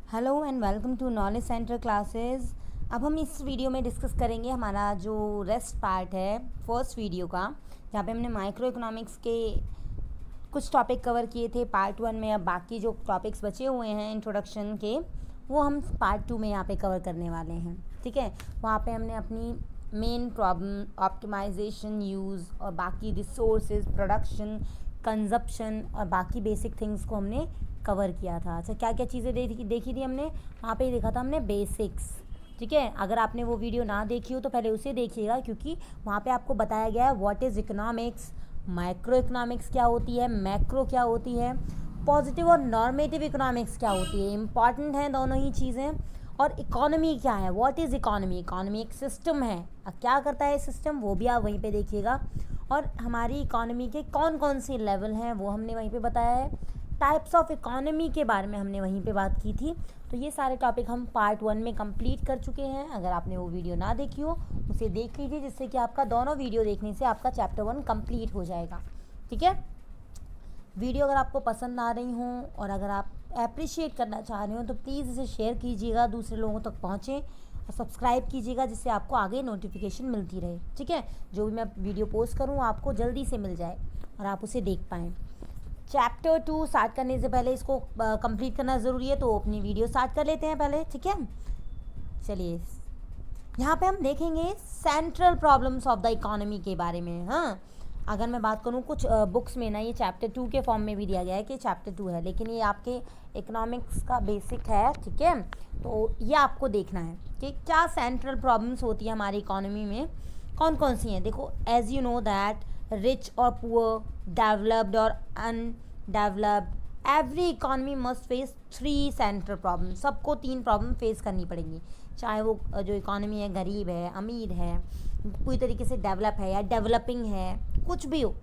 Hello and welcome to knowledge centre classes. अब हम इस वीडियो में डिस्कस करेंगे हमारा जो रेस्ट पार्ट है फर्स्ट वीडियो का, जहाँ पे हमने माइक्रो इकोनॉमिक्स के कुछ टॉपिक कवर किए थे पार्ट 1 में। अब बाकी जो टॉपिक्स बचे हुए हैं इंट्रोडक्शन के, वो हम पार्ट 2 में यहाँ पे कवर करने वाले हैं। ठीक है, वहाँ पे हमने अपनी मेन प्रॉब्लम ऑप्टिमाइजेशन, यूज़ और बाकी रिसोर्सेज, प्रोडक्शन, कंजप्शन और बाकी बेसिक थिंग्स को हमने कवर किया था। अच्छा, क्या क्या चीज़ें देखी थी हमने वहाँ पे? देखा था हमने बेसिक्स। ठीक है, अगर आपने वो वीडियो ना देखी हो तो पहले उसे देखिएगा, क्योंकि वहाँ पे आपको बताया गया है what is economics, micro economics क्या होती है, मैक्रो क्या होती है, पॉजिटिव और नॉर्मेटिव इकोनॉमिक्स क्या होती है। इंपॉर्टेंट हैं दोनों ही चीज़ें। और इकोनॉमी क्या है, व्हाट इज़ इकोनॉमी? इकोनॉमी एक सिस्टम है। अब क्या करता है सिस्टम, वो भी आप वहीं पे देखिएगा। और हमारी इकोनॉमी के कौन कौन से लेवल हैं वो हमने वहीं पे बताया है। टाइप्स ऑफ इकोनॉमी के बारे में हमने वहीं पे बात की थी। तो ये सारे टॉपिक हम पार्ट 1 में कंप्लीट कर चुके हैं। अगर आपने वो वीडियो ना देखी हो उसे देख लीजिए, जिससे कि आपका दोनों वीडियो देखने से आपका चैप्टर 1 कंप्लीट हो जाएगा। ठीक है, वीडियो अगर आपको पसंद आ रही हो और अगर आप अप्रिशिएट करना चाह रहे हो तो प्लीज़ इसे शेयर कीजिएगा, दूसरे लोगों तक पहुँचे, और सब्सक्राइब कीजिएगा, जिससे आपको आगे नोटिफिकेशन मिलती रहे। ठीक है, जो भी मैं वीडियो पोस्ट करूँ आपको जल्दी से मिल जाए और आप उसे देख पाएँ। चैप्टर 2 स्टार्ट करने से पहले इसको कंप्लीट करना ज़रूरी है, तो अपनी वीडियो स्टार्ट कर लेते हैं पहले। ठीक है, चलिए यहाँ पे हम देखेंगे central problems of the economy के बारे में। हाँ, अगर मैं बात करूँ कुछ बुक्स में ना, ये चैप्टर 2 के फॉर्म में भी दिया गया है कि चैप्टर 2 है, लेकिन ये आपके इकोनॉमिक्स का बेसिक है। ठीक है, तो ये आपको देखना है कि क्या सेंट्रल प्रॉब्लम्स होती है हमारी इकोनॉमी में, कौन कौन सी हैं। देखो, as you know that rich और पुअर, डेवलप्ड और undeveloped, every economy must face 3 central problem. सबको 3 प्रॉब्लम फेस करनी पड़ेंगी, चाहे वो जो इकॉनमी है गरीब है, अमीर है, पूरी तरीके से डेवलप है या डेवलपिंग है, कुछ भी हो,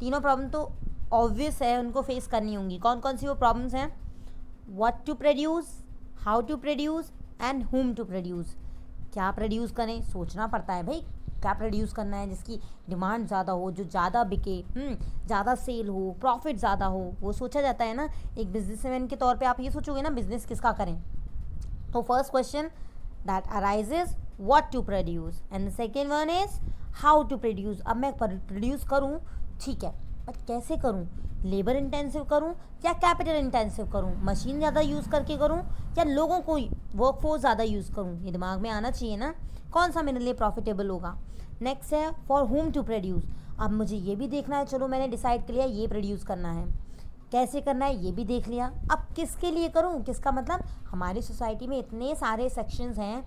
तीनों प्रॉब्लम तो ऑब्वियस है उनको फेस करनी होंगी। कौन कौन सी वो प्रॉब्लम्स हैं? What to produce, how to produce and whom to produce. क्या प्रोड्यूस करें, सोचना पड़ता है भाई, क्या प्रोड्यूस करना है जिसकी डिमांड ज़्यादा हो, जो ज़्यादा बिके, ज़्यादा सेल हो, प्रॉफिट ज़्यादा हो, वो सोचा जाता है ना। एक बिजनेसमैन के तौर पे आप ये सोचोगे ना, बिजनेस किसका करें। तो first question that arises, what to produce, and the second one is how to produce. अब मैं प्रोड्यूस करूँ, ठीक है, बट कैसे करूँ? लेबर इंटेंसिव करूँ या कैपिटल इंटेंसिव करूँ? मशीन ज़्यादा यूज़ करके करूँ या लोगों को वर्कफोर्स ज़्यादा यूज़ करूँ? ये दिमाग में आना चाहिए ना, कौन सा मेरे लिए प्रॉफिटेबल होगा। नेक्स्ट है फॉर होम टू प्रोड्यूस। अब मुझे ये भी देखना है, चलो मैंने डिसाइड कर लिया ये प्रोड्यूस करना है, कैसे करना है ये भी देख लिया। अब किसके लिए करूँ, किसका मतलब, हमारी सोसाइटी में इतने सारे सेक्शंस हैं,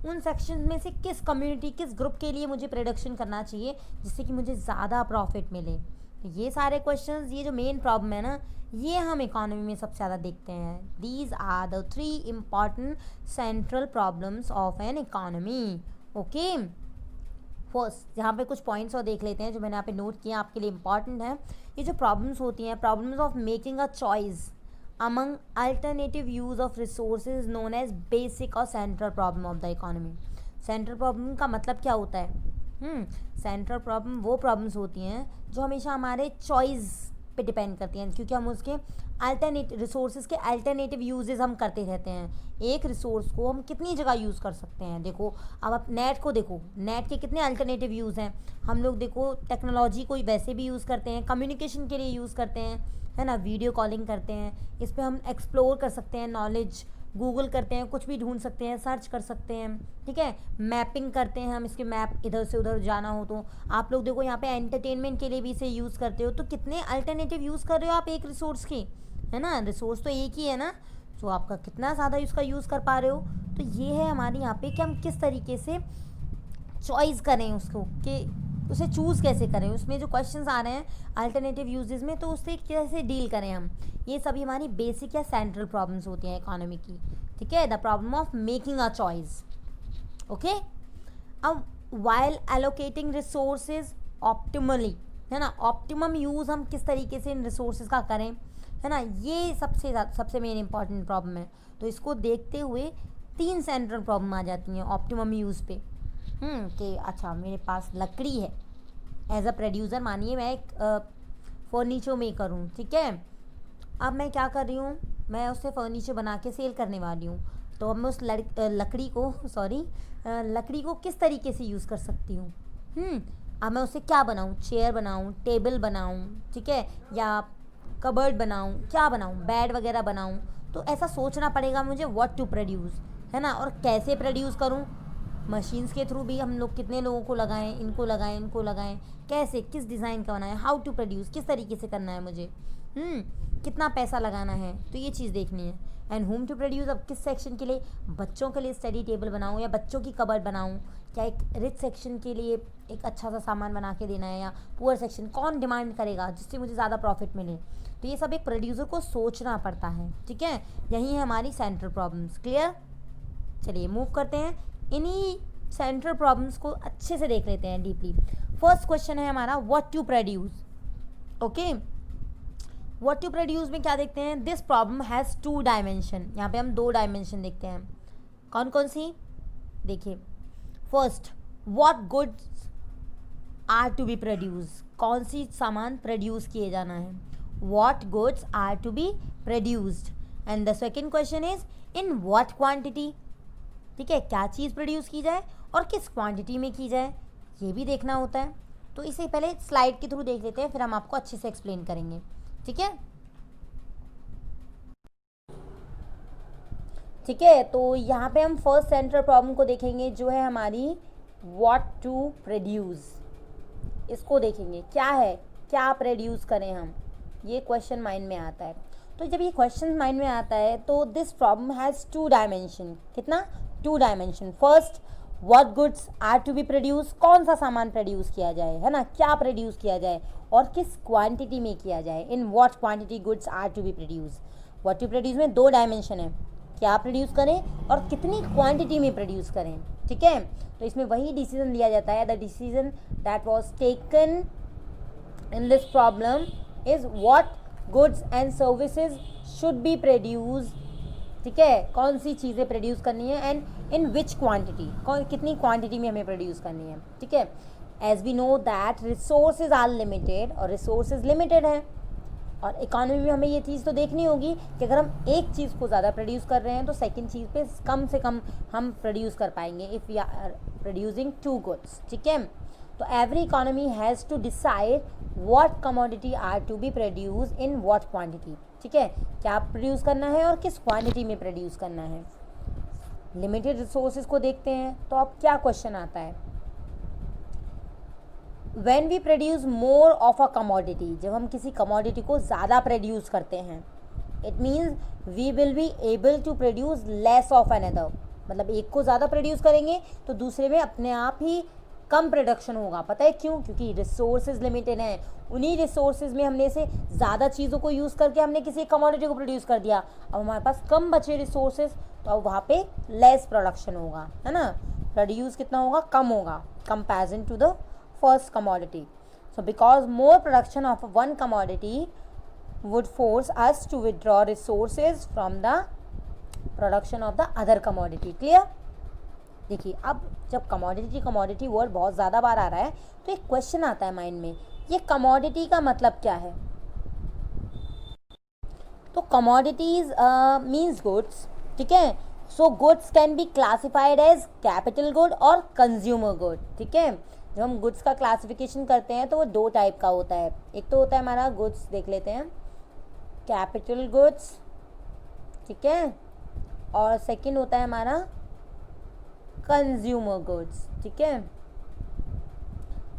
उन सेक्शंस में से किस कम्युनिटी, किस ग्रुप के लिए मुझे प्रोडक्शन करना चाहिए जिससे कि मुझे ज़्यादा प्रॉफिट मिले। तो ये सारे क्वेश्चंस, ये जो मेन प्रॉब्लम है ना, ये हम इकोनॉमी में सबसे ज़्यादा देखते हैं। These are the 3 important central problems of an economy. Okay, first यहाँ पे कुछ पॉइंट्स और देख लेते हैं जो मैंने यहाँ पे नोट किया, आपके लिए इंपॉर्टेंट है। ये जो प्रॉब्लम्स होती हैं, problems of making a choice among alternative use of resources known as basic और central problem of the economy. Central problem का मतलब क्या होता है? सेंट्रल प्रॉब्लम वो प्रॉब्लम्स होती हैं जो हमेशा हमारे चॉइस पे डिपेंड करती हैं, क्योंकि हम उसके अल्टरनेटिव रिसोर्सेज के अल्टरनेटिव यूजेस हम करते रहते हैं। एक रिसोर्स को हम कितनी जगह यूज़ कर सकते हैं। देखो, अब आप नेट को देखो, नेट के कितने अल्टरनेटिव यूज़ हैं। हम लोग देखो टेक्नोलॉजी को वैसे भी यूज़ करते हैं, कम्युनिकेशन के लिए यूज़ करते हैं, है ना, वीडियो कॉलिंग करते हैं, इस पर हम एक्सप्लोर कर सकते हैं नॉलेज, गूगल करते हैं, कुछ भी ढूंढ सकते हैं, सर्च कर सकते हैं। ठीक है, मैपिंग करते हैं हम, इसके मैप इधर से उधर जाना हो तो। आप लोग देखो यहाँ पे एंटरटेनमेंट के लिए भी इसे यूज़ करते हो, तो कितने अल्टरनेटिव यूज़ कर रहे हो आप एक रिसोर्स की, है ना। रिसोर्स तो एक ही है ना, तो आपका कितना ज़्यादा उसका यूज़ कर पा रहे हो। तो ये है हमारे यहाँ पे कि हम किस तरीके से चॉइस करें उसको, कि उसे चूज़ कैसे करें। उसमें जो क्वेश्चंस आ रहे हैं अल्टरनेटिव यूजेस में, तो उससे कैसे डील करें हम, ये सभी हमारी बेसिक या सेंट्रल प्रॉब्लम्स होती हैं इकोनॉमी की। ठीक है, the problem of making a choice. Okay, अब वाइल एलोकेटिंग रिसोर्सेज ऑप्टिमली, है ना, ऑप्टिमम यूज़ हम किस तरीके से इन रिसोर्सेज का करें, है ना, ये सबसे मेन इंपॉर्टेंट प्रॉब्लम है। तो इसको देखते हुए 3 सेंट्रल प्रॉब्लम आ जाती हैं ऑप्टिमम यूज़ पे। कि अच्छा मेरे पास लकड़ी है, एज अ प्रोड्यूसर मानिए मैं एक फर्नीचर मेकर हूँ, ठीक है। अब मैं क्या कर रही हूँ, मैं उससे फर्नीचर बना के सेल करने वाली हूँ, तो अब मैं उस लकड़ी को किस तरीके से यूज़ कर सकती हूँ। अब मैं उससे क्या बनाऊँ, चेयर बनाऊँ, टेबल बनाऊँ, ठीक है, या कबर्ड बनाऊँ, क्या बनाऊँ, बेड वगैरह बनाऊँ। तो ऐसा सोचना पड़ेगा मुझे व्हाट टू प्रोड्यूस, है ना। और कैसे प्रोड्यूस करूँ, मशीन्स के थ्रू भी हम लोग कितने लोगों को लगाएं, इनको लगाएं, इनको लगाएं, कैसे, किस डिज़ाइन का बनाएं, हाउ टू प्रोड्यूस, किस तरीके से करना है मुझे, कितना पैसा लगाना है, तो ये चीज़ देखनी है। एंड होम टू प्रोड्यूस, अब किस सेक्शन के लिए, बच्चों के लिए स्टडी टेबल बनाऊँ या बच्चों की कबर्ड बनाऊँ, क्या एक रिच सेक्शन के लिए एक अच्छा सा सामान बना के देना है, या पुअर सेक्शन, कौन डिमांड करेगा जिससे मुझे ज़्यादा प्रॉफिट मिले। तो ये सब एक प्रोड्यूसर को सोचना पड़ता है, ठीक है। यही है हमारी सेंट्रल प्रॉब्लम्स। क्लियर। चलिए मूव करते हैं, इन्हीं सेंट्रल प्रॉब्लम्स को अच्छे से देख लेते हैं डीपली। फर्स्ट क्वेश्चन है हमारा what to produce. Okay, what to produce में क्या देखते हैं, दिस प्रॉब्लम हैज़ 2 डायमेंशन। यहाँ पे हम 2 डायमेंशन देखते हैं। कौन कौन सी, देखिए, first, what goods are to be produce, कौन सी सामान प्रोड्यूस किए जाना है, what goods are to be produced. And the second question is in what quantity, ठीक है, क्या चीज़ प्रोड्यूस की जाए और किस क्वांटिटी में की जाए, ये भी देखना होता है। तो इसे पहले स्लाइड के थ्रू देख लेते हैं, फिर हम आपको अच्छे से एक्सप्लेन करेंगे, ठीक है। ठीक है, तो यहाँ पे हम फर्स्ट सेंट्रल प्रॉब्लम को देखेंगे, जो है हमारी व्हाट टू प्रोड्यूस। इसको देखेंगे क्या है, क्या प्रोड्यूस करें हम, ये क्वेश्चन माइंड में आता है। तो जब ये क्वेश्चन माइंड में आता है तो दिस प्रॉब्लम हैज़ 2 डायमेंशन। कितना, 2 dimension. First, what goods are to be produce, कौन सा सामान प्रोड्यूस किया जाए, है ना, क्या प्रोड्यूस किया जाए और किस क्वांटिटी में किया जाए, in what quantity goods are to be produce. What to produce में 2 डायमेंशन है, क्या प्रोड्यूस करें और कितनी क्वांटिटी में प्रोड्यूस करें, ठीक है। तो इसमें वही डिसीजन लिया जाता है, the decision that was taken in this problem is what goods and services should be produce, ठीक है, कौन सी चीज़ें प्रोड्यूस करनी है एंड इन विच क्वांटिटी, कितनी क्वांटिटी में हमें प्रोड्यूस करनी है, ठीक है। As we know that resources are limited, और रिसोर्सेज लिमिटेड है, और इकोनॉमी में हमें ये चीज़ तो देखनी होगी कि अगर हम एक चीज़ को ज़्यादा प्रोड्यूस कर रहे हैं तो सेकंड चीज़ पे कम से कम हम प्रोड्यूस कर पाएंगे if we are producing 2 goods, ठीक है। तो every economy has to decide what commodity are to be produce in what quantity, ठीक है, क्या प्रोड्यूस करना है और किस क्वांटिटी में प्रोड्यूस करना है। लिमिटेड रिसोर्सेज को देखते हैं, तो अब क्या क्वेश्चन आता है, When we produce more of a commodity, जब हम किसी commodity को ज़्यादा प्रोड्यूस करते हैं, it means we will be able to produce less of another, मतलब एक को ज़्यादा प्रोड्यूस करेंगे तो दूसरे में अपने आप ही कम प्रोडक्शन होगा। पता है क्यों, क्योंकि रिसोर्सेज लिमिटेड हैं, उन्हीं रिसोर्सेज में हमने से ज़्यादा चीज़ों को यूज़ करके हमने किसी कमोडिटी को प्रोड्यूस कर दिया, अब हमारे पास कम बचे रिसोर्सेज, तो अब वहाँ पे लेस प्रोडक्शन होगा, है ना, प्रोड्यूस कितना होगा, कम होगा comparison to the first commodity. So because more production of one commodity would force us to withdraw resources from the production of the other commodity. Clear? देखिए, अब जब commodity वर्ड बहुत ज़्यादा बार आ रहा है तो एक क्वेश्चन आता है माइंड में, ये commodity का मतलब क्या है। तो commodities means goods, ठीक है। So goods can be classified as capital good और consumer good, ठीक है। जब हम गुड्स का क्लासिफिकेशन करते हैं तो वो 2 टाइप का होता है, एक तो होता है हमारा गुड्स, देख लेते हैं, कैपिटल गुड्स, ठीक है, और सेकंड होता है हमारा कंज्यूमर गुड्स, ठीक है।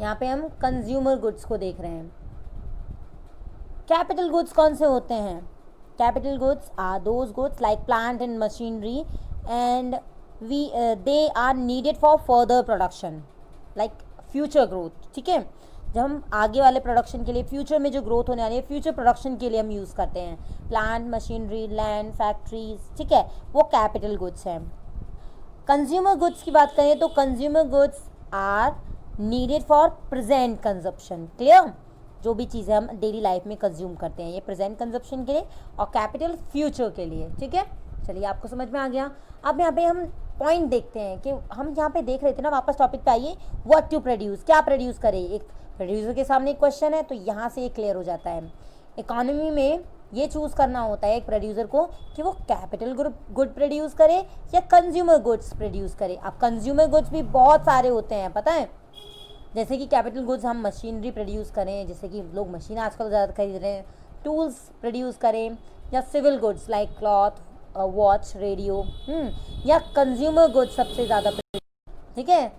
यहाँ पे हम कंज्यूमर गुड्स को देख रहे हैं। कैपिटल गुड्स कौन से होते हैं, capital goods are those goods like plant and machinery and they are needed for further production like future growth, ठीक है। जब हम आगे वाले प्रोडक्शन के लिए, फ्यूचर में जो ग्रोथ होने वाली है, फ्यूचर प्रोडक्शन के लिए हम यूज़ करते हैं प्लांट, मशीनरी, लैंड, फैक्ट्रीज, ठीक है, वो कैपिटल गुड्स हैं। कंज्यूमर गुड्स की बात करें तो consumer goods are needed for present consumption. Clear, जो भी चीज़ें हम डेली लाइफ में कंज्यूम करते हैं ये प्रेजेंट कंजप्शन के लिए, और कैपिटल फ्यूचर के लिए, ठीक है। चलिए, आपको समझ में आ गया। अब यहाँ पे हम पॉइंट देखते हैं कि हम यहाँ पे देख रहे थे ना, वापस टॉपिक पे आइए, व्हाट टू प्रोड्यूस, क्या प्रोड्यूस करे। एक प्रोड्यूसर के सामने एक क्वेश्चन है तो यहाँ से ये क्लियर हो जाता है। इकोनॉमी में ये चूज़ करना होता है एक प्रोड्यूसर को कि वो कैपिटल गुड प्रोड्यूस करे या कंज्यूमर गुड्स प्रोड्यूस करे। अब कंज्यूमर गुड्स भी बहुत सारे होते हैं, पता है, जैसे कि कैपिटल गुड्स हम मशीनरी प्रोड्यूस करें, जैसे कि लोग मशीन आजकल ज़्यादा खरीद रहे हैं, टूल्स प्रोड्यूस करें, या civil goods like cloth, watch, radio, या कंज्यूमर गुड्स सबसे ज़्यादा, ठीक है,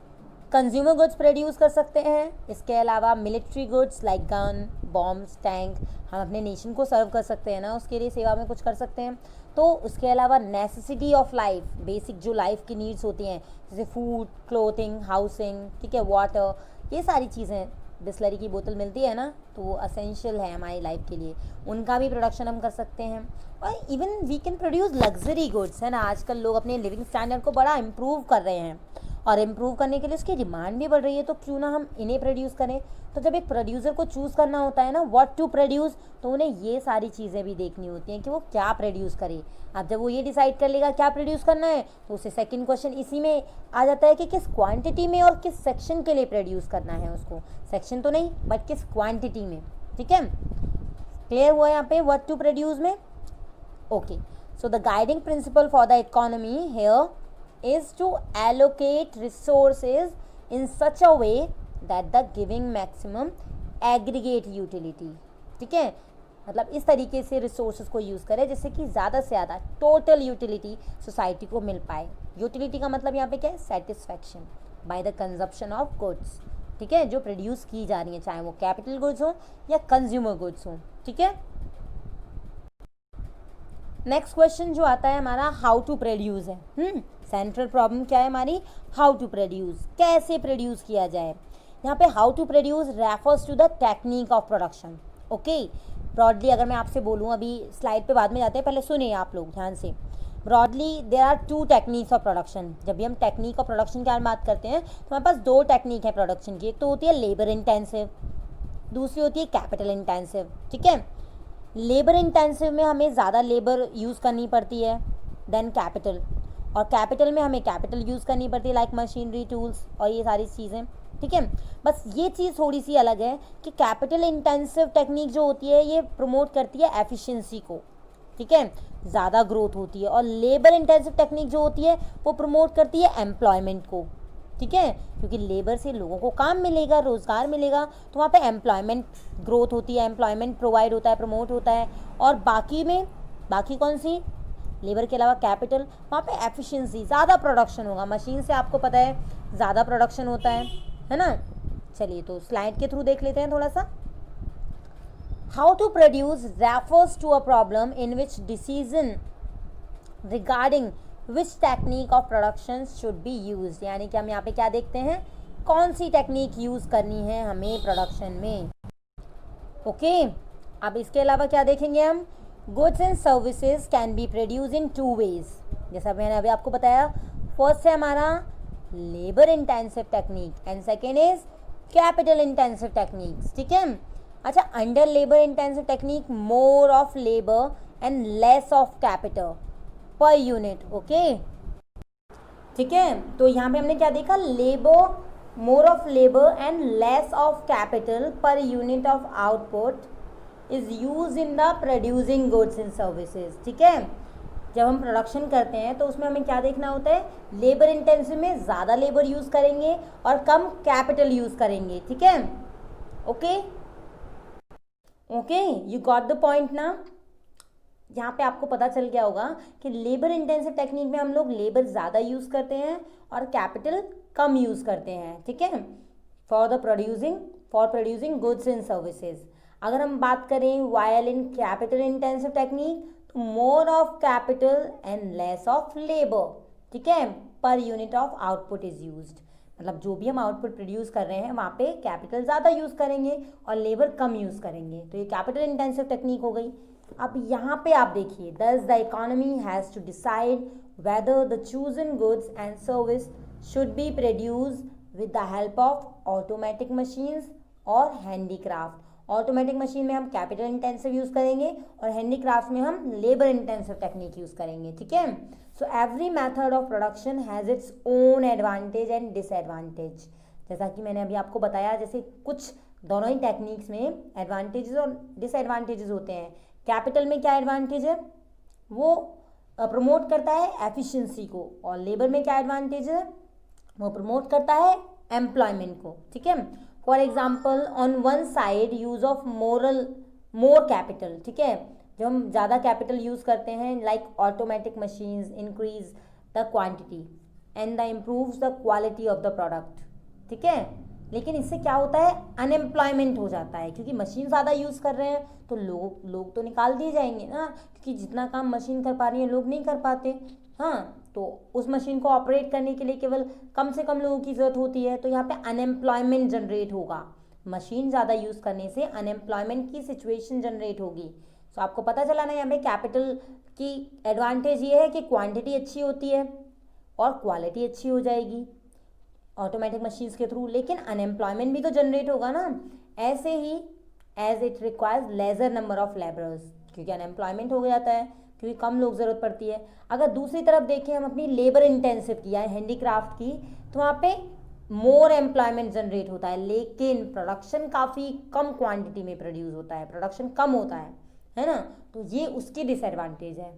कंज्यूमर गुड्स प्रोड्यूस कर सकते हैं। इसके अलावा military goods like gun, bombs, tank, हम अपने नेशन को सर्व कर सकते हैं ना, उसके लिए सेवा में कुछ कर सकते हैं। तो उसके अलावा नेसेसिटी ऑफ लाइफ, बेसिक जो लाइफ की नीड्स होती हैं जैसे फूड, क्लोथिंग, हाउसिंग, ठीक है, वाटर, ये सारी चीज़ें, बिस्लरी की बोतल मिलती है ना, तो वो असेंशियल है हमारी लाइफ के लिए, उनका भी प्रोडक्शन हम कर सकते हैं। और even we can produce luxury goods, है ना, आजकल लोग अपने लिविंग स्टैंडर्ड को बड़ा इम्प्रूव कर रहे हैं और इम्प्रूव करने के लिए उसकी डिमांड भी बढ़ रही है, तो क्यों ना हम इन्हें प्रोड्यूस करें। तो जब एक प्रोड्यूसर को चूज़ करना होता है ना व्हाट टू प्रोड्यूस, तो उन्हें ये सारी चीज़ें भी देखनी होती हैं कि वो क्या प्रोड्यूस करे। अब जब वो ये डिसाइड कर लेगा क्या प्रोड्यूस करना है, तो उसे सेकंड क्वेश्चन इसी में आ जाता है कि किस क्वांटिटी में और किस सेक्शन के लिए प्रोड्यूस करना है उसको, सेक्शन तो नहीं बट किस क्वांटिटी में, ठीक है। क्लियर हुआ यहाँ पे व्हाट टू प्रोड्यूस में? Okay, so the guiding principal for the economy here is to allocate resources in such a way that the giving maximum aggregate utility, ठीक है, मतलब इस तरीके से रिसोर्सेज को यूज़ करें जिससे कि ज़्यादा से ज़्यादा टोटल यूटिलिटी सोसाइटी को मिल पाए। यूटिलिटी का मतलब यहाँ पे क्या है? Satisfaction by the consumption of goods, ठीक है, जो प्रोड्यूस की जा रही है, चाहे वो कैपिटल गुड्स हो या कंज्यूमर गुड्स हो, ठीक है। नेक्स्ट क्वेश्चन जो आता है हमारा हाउ टू प्रोड्यूस है। सेंट्रल प्रॉब्लम क्या है हमारी? हाउ टू प्रोड्यूस, कैसे प्रोड्यूस किया जाए। यहाँ पे how to produce refers to the technique of production. Okay, broadly अगर मैं आपसे बोलूँ, अभी स्लाइड पे बाद में जाते हैं, पहले सुनिए आप लोग ध्यान से। Broadly there are two techniques of production. जब भी हम टेक्निक ऑफ प्रोडक्शन की बात करते हैं तो हमारे पास दो टेक्निक है प्रोडक्शन की। एक तो होती है लेबर इंटेंसिव, दूसरी होती है कैपिटल इंटेंसिव, ठीक है। लेबर इंटेंसिव में हमें ज़्यादा लेबर यूज़ करनी पड़ती है देन कैपिटल, और कैपिटल में हमें कैपिटल यूज़ करनी पड़ती है लाइक मशीनरी, टूल्स और ये सारी चीज़ें, ठीक है। बस ये चीज़ थोड़ी सी अलग है कि कैपिटल इंटेंसिव टेक्निक जो होती है ये प्रमोट करती है एफिशिएंसी को, ठीक है, ज़्यादा ग्रोथ होती है। और लेबर इंटेंसिव टेक्निक जो होती है वो प्रमोट करती है एम्प्लॉयमेंट को, ठीक है, क्योंकि लेबर से लोगों को काम मिलेगा, रोज़गार मिलेगा, तो वहाँ पे एम्प्लॉयमेंट ग्रोथ होती है, एम्प्लॉयमेंट प्रोवाइड होता है, प्रमोट होता है। और बाकी कौन सी, लेबर के अलावा कैपिटल, वहाँ पे एफिशिएंसी, ज़्यादा प्रोडक्शन होगा। मशीन से आपको पता है ज़्यादा प्रोडक्शन होता है ना। चलिए तो स्लाइड के थ्रू देख लेते हैं थोड़ा सा। How to produce refers to a problem in which decision regarding which technique of production should be use, यानी कि हम यहाँ पे क्या देखते हैं, कौन सी टेक्निक यूज़ करनी है हमें प्रोडक्शन में। ओके, अब इसके अलावा क्या देखेंगे हम, goods and services can be produce in two ways, जैसा मैंने अभी आपको बताया। फर्स्ट है हमारा labour intensive technique and second is capital intensive techniques, ठीक है। अच्छा, under labour intensive technique more of labour and less of capital per unit, okay, ठीक है। तो यहाँ पे हमने क्या देखा, labour, more of labour and less of capital per unit of output is use in the producing goods and services, ठीक है। जब हम प्रोडक्शन करते हैं तो उसमें हमें क्या देखना होता है, लेबर इंटेंसिव में ज़्यादा लेबर यूज़ करेंगे और कम कैपिटल यूज़ करेंगे, ठीक है। Okay okay, you got the point ना। यहाँ पे आपको पता चल गया होगा कि लेबर इंटेंसिव टेक्निक में हम लोग लेबर ज़्यादा यूज़ करते हैं और कैपिटल कम यूज़ करते हैं, ठीक है, for producing goods and services. अगर हम बात करें while in capital intensive technique, तो more of capital and less of labour, ठीक है, per unit of output is used. मतलब जो भी हम आउटपुट प्रोड्यूस कर रहे हैं वहाँ पे कैपिटल ज़्यादा यूज़ करेंगे और लेबर कम यूज़ करेंगे, तो ये कैपिटल इंटेंसिव टेक्निक हो गई। अब यहाँ पे आप देखिए, thus the economy has to decide whether the chosen goods and service should be produce with the help of automatic machines और हैंडीक्राफ्ट। ऑटोमेटिक मशीन में हम कैपिटल इंटेंसिव यूज़ करेंगे और हैंडीक्राफ्ट में हम लेबर इंटेंसिव टेक्निक यूज़ करेंगे, ठीक है। So every method of production has its own advantage and disadvantage. जैसा कि मैंने अभी आपको बताया, जैसे कुछ दोनों ही टेक्निक्स में एडवांटेजेस और डिसएडवांटेजेस होते हैं। कैपिटल में क्या एडवांटेज है, वो प्रमोट करता है एफिशिएंसी को, और लेबर में क्या एडवांटेज है, वो प्रमोट करता है एम्प्लॉयमेंट को, ठीक है। For example on one side use of more capital, ठीक है, जब हम ज़्यादा कैपिटल यूज़ करते हैं like automatic machines increase the quantity and the improves the quality of the product, ठीक है। लेकिन इससे क्या होता है, अनएम्प्लॉयमेंट हो जाता है, क्योंकि मशीन ज़्यादा यूज़ कर रहे हैं तो लोग तो निकाल दिए जाएंगे ना, क्योंकि जितना काम मशीन कर पा रही है लोग नहीं कर पाते। हाँ, तो उस मशीन को ऑपरेट करने के लिए केवल कम से कम लोगों की ज़रूरत होती है, तो यहाँ पे अनएम्प्लॉयमेंट जनरेट होगा। मशीन ज़्यादा यूज़ करने से अनएम्प्लॉयमेंट की सिचुएशन जनरेट होगी। तो आपको पता चला ना, यहाँ पे कैपिटल की एडवांटेज ये है कि क्वांटिटी अच्छी होती है और क्वालिटी अच्छी हो जाएगी ऑटोमेटिक मशीन्स के थ्रू, लेकिन अनएम्प्लॉयमेंट भी तो जनरेट होगा ना। ऐसे ही as it requires lesser number of labourers, क्योंकि अनएम्प्लॉयमेंट हो जाता है, क्योंकि कम लोग ज़रूरत पड़ती है। अगर दूसरी तरफ देखें हम अपनी लेबर इंटेंसिव की या हैंडीक्राफ्ट की, तो वहाँ पे मोर एम्प्लॉयमेंट जनरेट होता है, लेकिन प्रोडक्शन काफ़ी कम क्वांटिटी में प्रोड्यूस होता है, प्रोडक्शन कम होता है ना। तो ये उसकी डिसएडवांटेज है,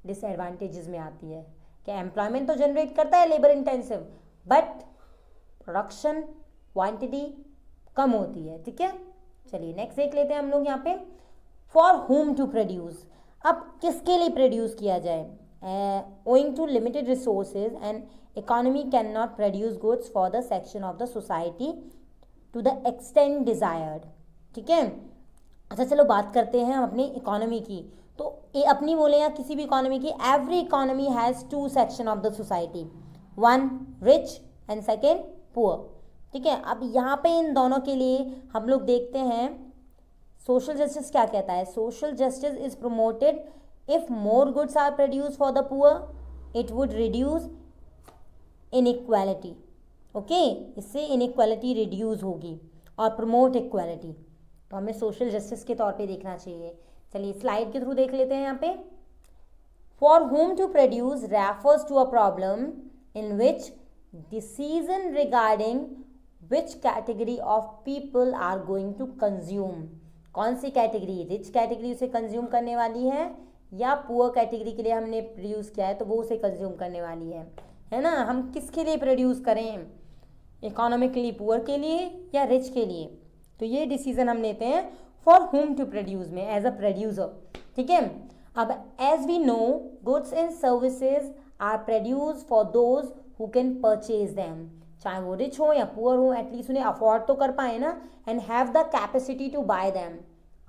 डिसएडवांटेजेस में आती है कि एम्प्लॉयमेंट तो जनरेट करता है labour intensive, but production quantity कम होती है, ठीक है। चलिए नेक्स्ट देख लेते हैं हम लोग यहाँ पे, फॉर होम टू प्रोड्यूस। अब किसके लिए प्रोड्यूस किया जाए, owing to limited resources and economy can not produce goods for the section of the society to the extent desired, ठीक है। अच्छा चलो बात करते हैं हम अपनी इकोनॉमी की। तो ये अपनी बोले या किसी भी इकोनॉमी की, every economy has two section of the society, one rich and second poor, ठीक है। अब यहाँ पे इन दोनों के लिए हम लोग देखते हैं सोशल जस्टिस क्या कहता है। Social justice is promoted if more goods are produce for the poor, it would reduce inequality, okay. इससे इनइक्वालिटी रिड्यूस होगी और प्रमोट इक्वालिटी, तो हमें सोशल जस्टिस के तौर पे देखना चाहिए। चलिए स्लाइड के थ्रू देख लेते हैं यहाँ पे, for whom to produce refers to a problem in which decision regarding which category of people are going to consume, कौन सी कैटेगरी, रिच कैटेगरी उसे कंज्यूम करने वाली है या पुअर कैटेगरी के लिए हमने प्रोड्यूस किया है तो वो उसे कंज्यूम करने वाली है ना। हम किसके लिए प्रोड्यूस करें, इकोनॉमिकली पुअर के लिए या रिच के लिए, तो ये डिसीजन हम लेते हैं फॉर होम टू प्रोड्यूस में एज अ प्रोड्यूसर, ठीक है। अब as we know goods and services are produce for those who can purchase them, चाहे वो रिच हो या पुअर हो, एटलीस्ट उन्हें अफोर्ड तो कर पाए ना, and have the capacity to buy them,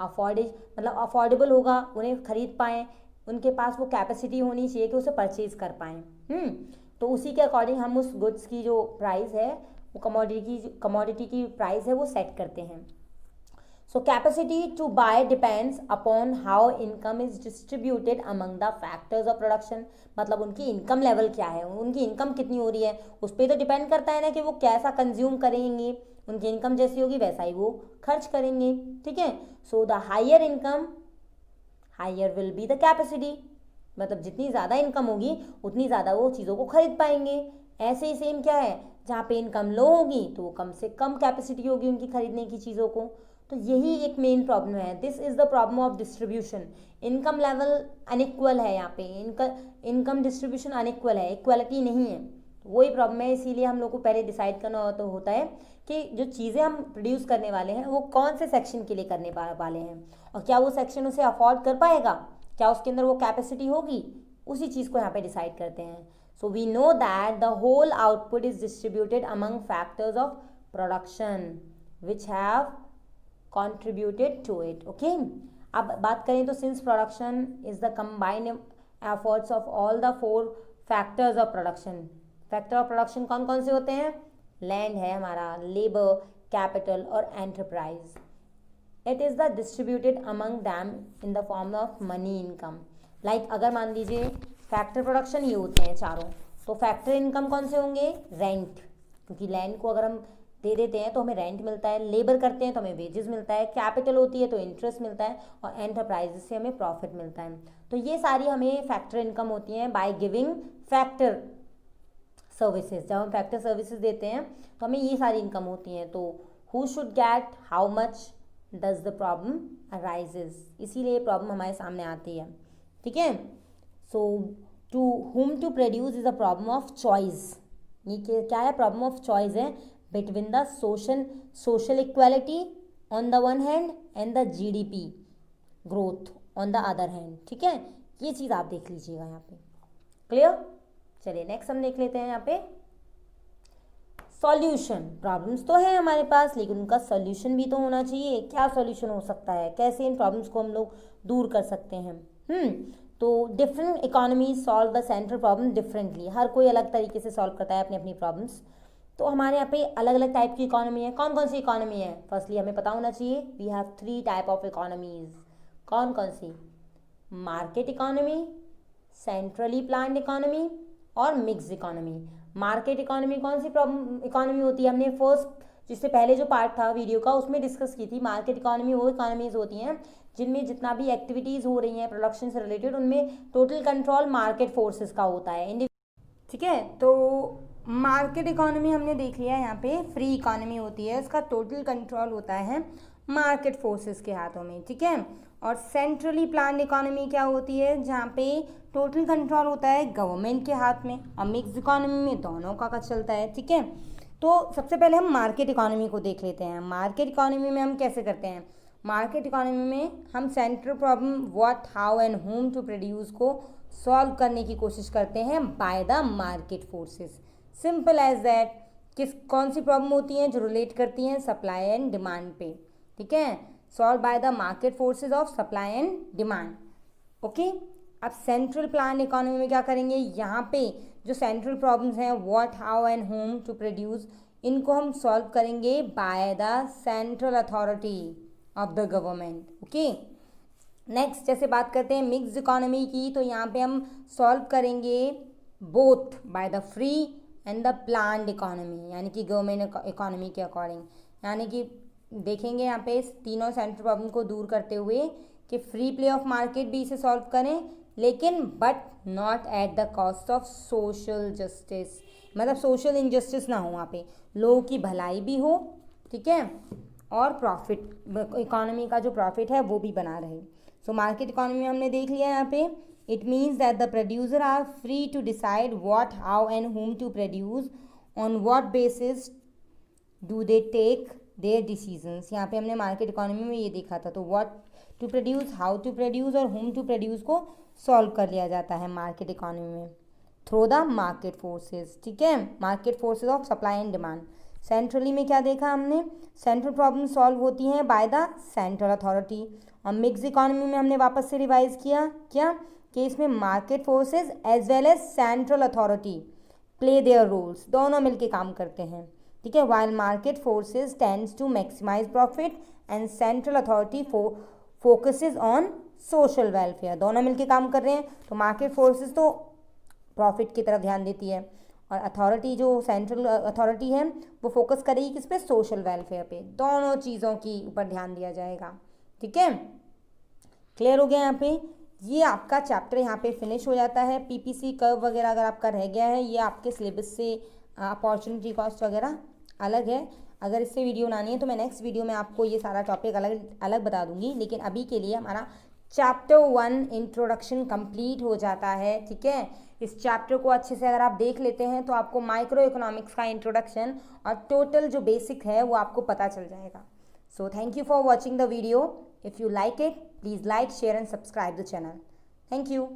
affordage मतलब अफोर्डेबल होगा, उन्हें खरीद पाएँ, उनके पास वो कैपेसिटी होनी चाहिए कि उसे परचेज कर पाएँ। तो उसी के अकॉर्डिंग हम उस गुड्स की जो प्राइस है, वो कमोडिटी की प्राइस है वो सेट करते हैं। So capacity to buy depends upon how income is distributed among the factors of production, मतलब उनकी इनकम लेवल क्या है, उनकी इनकम कितनी हो रही है उस पर तो डिपेंड करता है ना कि वो कैसा कंज्यूम करेंगे, उनकी इनकम जैसी होगी वैसा ही वो खर्च करेंगे, ठीक है। So the higher income higher will be the capacity, मतलब जितनी ज़्यादा इनकम होगी उतनी ज़्यादा वो चीज़ों को खरीद पाएंगे। ऐसे ही सेम क्या है, जहाँ पे इनकम लो होगी तो वो कम से कम कैपेसिटी होगी उनकी खरीदने की चीज़ों को। तो यही एक मेन प्रॉब्लम है, this is the problem of distribution. Income level unequal है, यहाँ पे इनकम डिस्ट्रीब्यूशन अनइक्वल है, इक्वलिटी नहीं है, तो वही प्रॉब्लम है। इसीलिए हम लोग को पहले डिसाइड करना होता है कि जो चीज़ें हम प्रोड्यूस करने वाले हैं वो कौन से सेक्शन के लिए करने वाले हैं, और क्या वो सेक्शन उसे अफोर्ड कर पाएगा, क्या उसके अंदर वो कैपेसिटी होगी, उसी चीज़ को यहाँ पे डिसाइड करते हैं। So we know that the whole output is distributed among factors of production which have contributed to it, okay। अब बात करें तो since production is the combined efforts of all the four factors of production. Factor of production कौन कौन से होते हैं, land है हमारा, लेबर, कैपिटल और enterprise. It is the distributed among them in the form of money income. Like अगर मान लीजिए फैक्टर प्रोडक्शन ये होते हैं चारों, तो फैक्टर इनकम कौन से होंगे, रेंट, क्योंकि लैंड को अगर हम दे देते हैं तो हमें रेंट मिलता है, लेबर करते हैं तो हमें वेजेस मिलता है, कैपिटल होती है तो इंटरेस्ट मिलता है, और एंटरप्राइज से हमें प्रॉफिट मिलता है। तो ये सारी हमें फैक्टर इनकम होती हैं बाय गिविंग फैक्टर सर्विसेज। जब हम फैक्टर सर्विसेज देते हैं तो हमें ये सारी इनकम होती हैं। तो who should get how much does the problem arises, इसीलिए ये प्रॉब्लम हमारे सामने आती है, ठीक है। So to whom to produce is a problem of choice. ये क्या है, प्रॉब्लम ऑफ चॉइस है between the social equality on the one hand and the GDP growth on the other hand, ठीक है। ये चीज़ आप देख लीजिएगा यहाँ पे, क्लियर। चलिए नेक्स्ट हम देख लेते हैं यहाँ पे सॉल्यूशन। प्रॉब्लम्स तो है हमारे पास, लेकिन उनका सॉल्यूशन भी तो होना चाहिए। क्या सॉल्यूशन हो सकता है, कैसे इन प्रॉब्लम्स को हम लोग दूर कर सकते हैं। तो different economies solve the central problem differently. हर कोई अलग तरीके से सॉल्व करता है अपनी अपनी प्रॉब्लम्स। तो हमारे यहाँ पे अलग अलग टाइप की इकोनॉमी है। कौन कौन सी इकोनॉमी है, फर्स्टली हमें पता होना चाहिए, we have 3 type of economies. कौन कौन सी, market economy, centrally planned economy और मिक्स इकोनॉमी। मार्केट इकोनॉमी कौन सी प्रॉब्लम इकोनॉमी होती है, हमने फर्स्ट जिससे पहले जो पार्ट था वीडियो का उसमें डिस्कस की थी। मार्केट इकोनॉमी वो इकोनॉमीज होती हैं जिनमें जितना भी एक्टिविटीज़ हो रही हैं प्रोडक्शन से रिलेटेड, उनमें टोटल कंट्रोल मार्केट फोर्सेस का होता है, ठीक है। तो मार्केट इकोनॉमी हमने देख लिया, यहाँ पे फ्री इकोनॉमी होती है, इसका टोटल कंट्रोल होता है मार्केट फोर्सेस के हाथों में, ठीक है। और सेंट्रली प्लान्ड इकोनॉमी क्या होती है, जहाँ पे टोटल कंट्रोल होता है गवर्नमेंट के हाथ में। और मिक्स इकोनॉमी में दोनों का चलता है, ठीक है। तो सबसे पहले हम मार्केट इकोनॉमी को देख लेते हैं। मार्केट इकोनॉमी में हम कैसे करते हैं, मार्केट इकोनॉमी में हम central problem what how and whom to produce को सॉल्व करने की कोशिश करते हैं by the market forces. Simple as that. कौन सी प्रॉब्लम होती हैं जो रिलेट करती हैं सप्लाई एंड डिमांड पे, ठीक है। Solve by the market forces of supply and demand, okay. अब सेंट्रल प्लान इकोनॉमी में क्या करेंगे, यहाँ पे जो सेंट्रल प्रॉब्लम्स हैं what how and whom to produce, इनको हम सॉल्व करेंगे by the central authority of the government, okay. Next जैसे बात करते हैं मिक्स इकोनॉमी की, तो यहाँ पे हम सॉल्व करेंगे both by the free and the planned economy, यानी कि गवर्नमेंट इकोनॉमी के अकॉर्डिंग। यानी कि देखेंगे यहाँ पे तीनों सेंट्रल प्रॉब्लम को दूर करते हुए कि फ्री प्ले ऑफ मार्केट भी इसे सॉल्व करें, लेकिन but not at the cost of social justice, मतलब सोशल इनजस्टिस ना हो, वहाँ पे लोगों की भलाई भी हो, ठीक है, और प्रॉफिट इकोनॉमी का जो प्रॉफिट है वो भी बना रहे। सो मार्केट इकोनॉमी में हमने देख लिया यहाँ पे, it means that the producer are free to decide what how and whom to produce, on what basis do they take their decisions. यहाँ पे हमने मार्केट इकोनॉमी में ये देखा था। तो what to produce, how to produce और whom to produce को सॉल्व कर लिया जाता है मार्केट इकोनॉमी में थ्रू द मार्केट फोर्सेस, ठीक है, market forces of supply and demand. Centrally में क्या देखा हमने, सेंट्रल प्रॉब्लम सॉल्व होती हैं बाय द सेंट्रल अथॉरिटी। और मिक्स इकोनॉमी में हमने वापस से रिवाइज किया क्या कि इसमें market forces as well as central authority play their roles, दोनों मिलके काम करते हैं, ठीक है। While market forces tends to maximise profit and central authority focuses on social welfare, दोनों मिलके काम कर रहे हैं। तो मार्केट फोर्सेस तो प्रॉफिट की तरफ ध्यान देती है और अथॉरिटी जो सेंट्रल अथॉरिटी है वो फोकस करेगी किस पे, सोशल वेलफेयर पे। दोनों चीज़ों की ऊपर ध्यान दिया जाएगा, ठीक है। क्लियर हो गया यहाँ पे। ये आपका चैप्टर यहाँ पे फिनिश हो जाता है। पीपीसी कर्व वगैरह अगर आपका रह गया है, ये आपके सिलेबस से अपॉर्चुनिटी कॉस्ट वगैरह अलग है। अगर इससे वीडियो बनानी है तो मैं नेक्स्ट वीडियो में आपको ये सारा टॉपिक अलग अलग बता दूंगी, लेकिन अभी के लिए हमारा चैप्टर 1 इंट्रोडक्शन कंप्लीट हो जाता है, ठीक है। इस चैप्टर को अच्छे से अगर आप देख लेते हैं तो आपको माइक्रो इकोनॉमिक्स का इंट्रोडक्शन और टोटल जो बेसिक है वो आपको पता चल जाएगा। So thank you for watching the video. If you like it, please like, share and subscribe the channel. Thank you.